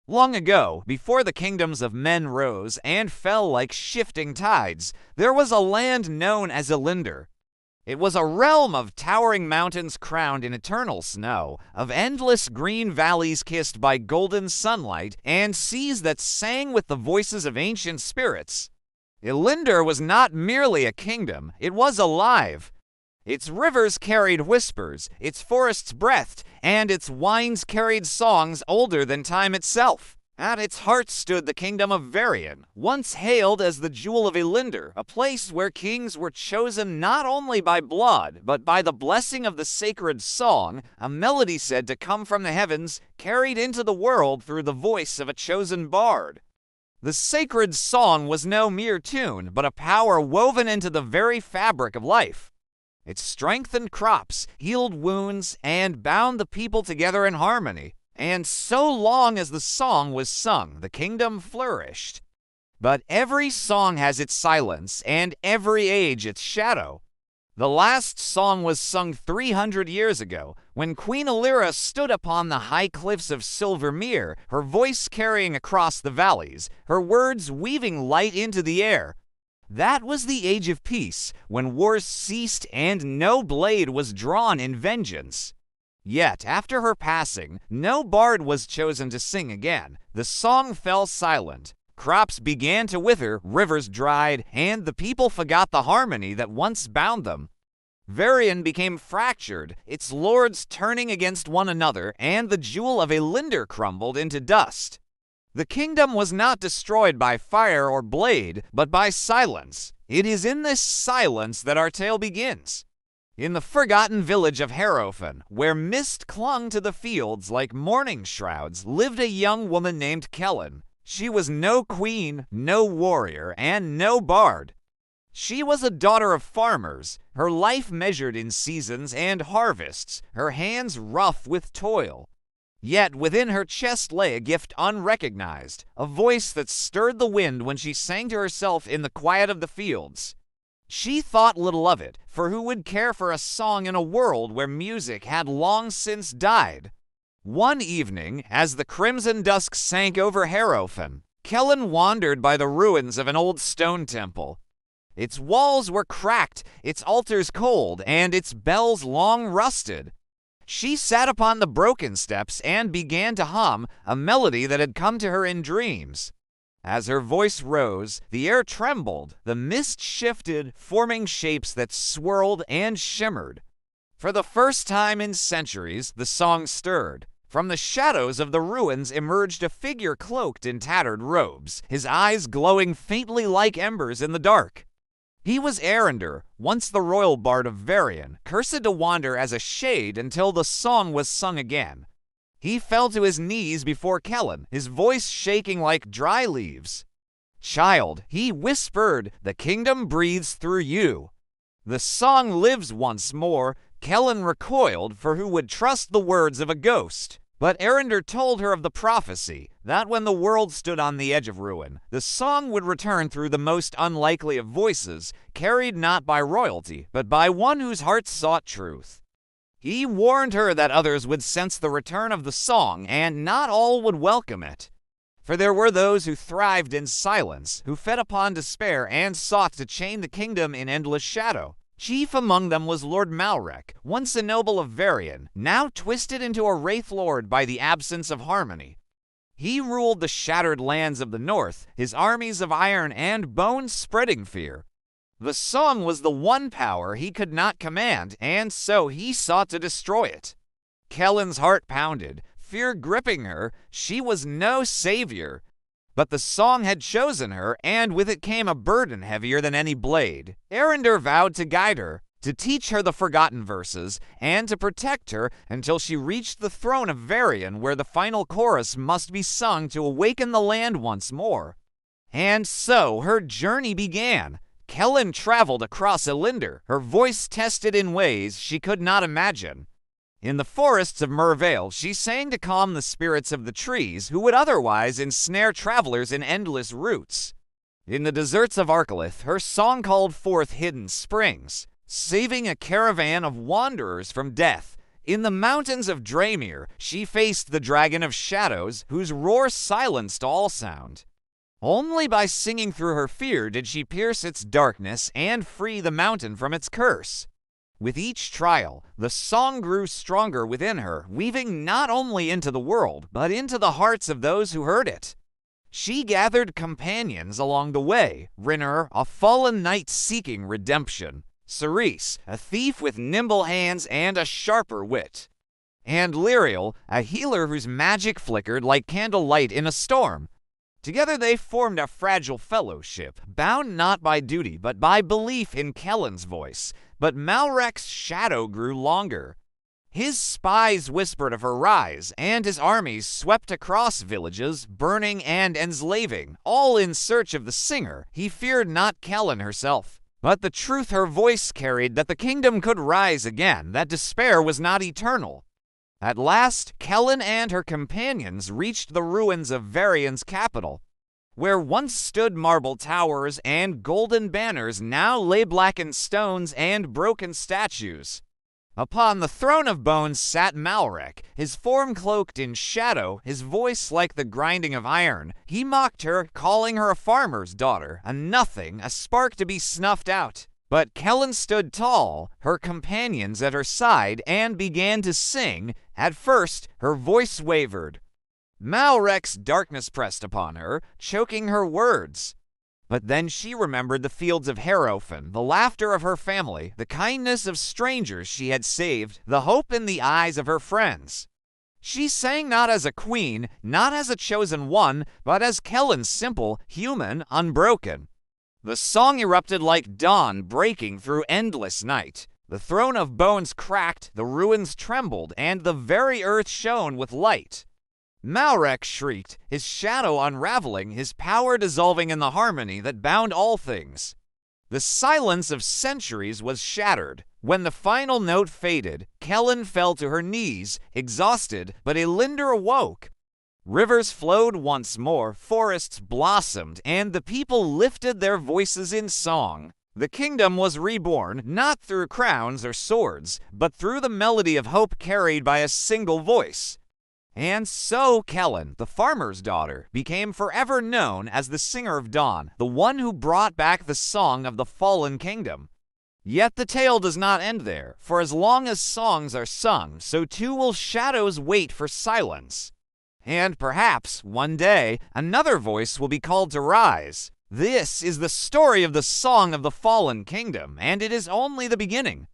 Long ago, before the kingdoms of men rose and fell like shifting tides, there was a land known as Elyndor. It was a realm of towering mountains crowned in eternal snow, of endless green valleys kissed by golden sunlight, and seas that sang with the voices of ancient spirits. Elyndor was not merely a kingdom, it was alive. Its rivers carried whispers, its forests breathed, and its wines carried songs older than time itself. At its heart stood the kingdom of Varian, once hailed as the Jewel of Elyndor, a place where kings were chosen not only by blood, but by the blessing of the sacred song, a melody said to come from the heavens, carried into the world through the voice of a chosen bard. The sacred song was no mere tune, but a power woven into the very fabric of life. It strengthened crops, healed wounds, and bound the people together in harmony. And so long as the song was sung, the kingdom flourished. But every song has its silence, and every age its shadow. The last song was sung 300 years ago, when Queen Elyra stood upon the high cliffs of Silvermere, her voice carrying across the valleys, her words weaving light into the air. That was the age of peace, when wars ceased and no blade was drawn in vengeance. Yet, after her passing, no bard was chosen to sing again. The song fell silent. Crops began to wither, rivers dried, and the people forgot the harmony that once bound them. Varian became fractured, its lords turning against one another, and the jewel of Elyndor crumbled into dust. The kingdom was not destroyed by fire or blade, but by silence. It is in this silence that our tale begins. In the forgotten village of Harrowfen, where mist clung to the fields like mourning shrouds, lived a young woman named Kaelen. She was no queen, no warrior, and no bard. She was a daughter of farmers, her life measured in seasons and harvests, her hands rough with toil. Yet within her chest lay a gift unrecognized, a voice that stirred the wind when she sang to herself in the quiet of the fields. She thought little of it, for who would care for a song in a world where music had long since died? One evening, as the crimson dusk sank over Harrowfen, Kaelen wandered by the ruins of an old stone temple. Its walls were cracked, its altars cold, and its bells long rusted. She sat upon the broken steps and began to hum a melody that had come to her in dreams. As her voice rose, the air trembled, the mist shifted, forming shapes that swirled and shimmered. For the first time in centuries, the song stirred. From the shadows of the ruins emerged a figure cloaked in tattered robes, his eyes glowing faintly like embers in the dark. He was Elyndor, once the royal bard of Varian, cursed to wander as a shade until the song was sung again. He fell to his knees before Kaelen, his voice shaking like dry leaves. "Child," he whispered, "the kingdom breathes through you." The song lives once more. Kaelen recoiled, for who would trust the words of a ghost? But Elyndor told her of the prophecy, that when the world stood on the edge of ruin, the song would return through the most unlikely of voices, carried not by royalty, but by one whose heart sought truth. He warned her that others would sense the return of the song, and not all would welcome it. For there were those who thrived in silence, who fed upon despair and sought to chain the kingdom in endless shadow. Chief among them was Lord Malrek, once a noble of Varian, now twisted into a wraith-lord by the absence of harmony. He ruled the shattered lands of the north, his armies of iron and bone spreading fear. The song was the one power he could not command, and so he sought to destroy it. Kaelen's heart pounded, fear gripping her. She was no savior. But the song had chosen her, and with it came a burden heavier than any blade. Elyndor vowed to guide her, to teach her the forgotten verses, and to protect her until she reached the throne of Varian, where the final chorus must be sung to awaken the land once more. And so her journey began. Kaelen traveled across Elyndor, her voice tested in ways she could not imagine. In the forests of Mervale, she sang to calm the spirits of the trees who would otherwise ensnare travelers in endless routes. In the deserts of Arkalith, her song called forth hidden springs, saving a caravan of wanderers from death. In the mountains of Draymir, she faced the Dragon of Shadows, whose roar silenced all sound. Only by singing through her fear did she pierce its darkness and free the mountain from its curse. With each trial, the song grew stronger within her, weaving not only into the world, but into the hearts of those who heard it. She gathered companions along the way: Rinner, a fallen knight seeking redemption; Cerise, a thief with nimble hands and a sharper wit; and Lyriel, a healer whose magic flickered like candlelight in a storm. Together they formed a fragile fellowship, bound not by duty but by belief in Kaelen's voice. But Malrek's shadow grew longer. His spies whispered of her rise, and his armies swept across villages, burning and enslaving, all in search of the singer. He feared not Kaelen herself, but the truth her voice carried, that the kingdom could rise again, that despair was not eternal. At last, Kaelen and her companions reached the ruins of Varian's capital. Where once stood marble towers and golden banners, now lay blackened stones and broken statues. Upon the throne of bones sat Malrek, his form cloaked in shadow, his voice like the grinding of iron. He mocked her, calling her a farmer's daughter, a nothing, a spark to be snuffed out. But Kaelen stood tall, her companions at her side, and began to sing. At first, her voice wavered. Malrek's darkness pressed upon her, choking her words. But then she remembered the fields of Harrowfen, the laughter of her family, the kindness of strangers she had saved, the hope in the eyes of her friends. She sang not as a queen, not as a chosen one, but as Kaelen, simple, human, unbroken. The song erupted like dawn breaking through endless night. The throne of bones cracked, the ruins trembled, and the very earth shone with light. Malrek shrieked, his shadow unraveling, his power dissolving in the harmony that bound all things. The silence of centuries was shattered. When the final note faded, Kaelen fell to her knees, exhausted, but Elyndor awoke. Rivers flowed once more, forests blossomed, and the people lifted their voices in song. The kingdom was reborn, not through crowns or swords, but through the melody of hope carried by a single voice. And so Kaelen, the farmer's daughter, became forever known as the Singer of Dawn, the one who brought back the song of the fallen kingdom. Yet the tale does not end there, for as long as songs are sung, so too will shadows wait for silence. And perhaps, one day, another voice will be called to rise. This is the story of the Song of the Fallen Kingdom, and it is only the beginning.